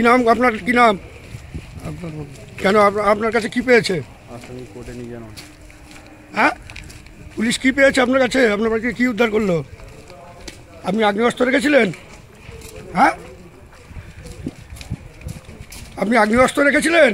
কি নাম আপনার, কি নাম? কেন আপনার কাছে কি পেয়েছে? কোর্টে নিয়ে যান। হ্যাঁ, পুলিশ কি পেয়েছে আপনার কাছে? আপনার বাড়িতে কি উদ্ধার করলো? আপনি আগ্নেয়াস্ত্র রেখেছিলেন? হ্যাঁ, আপনি আগ্নেয়াস্ত্র রেখেছিলেন?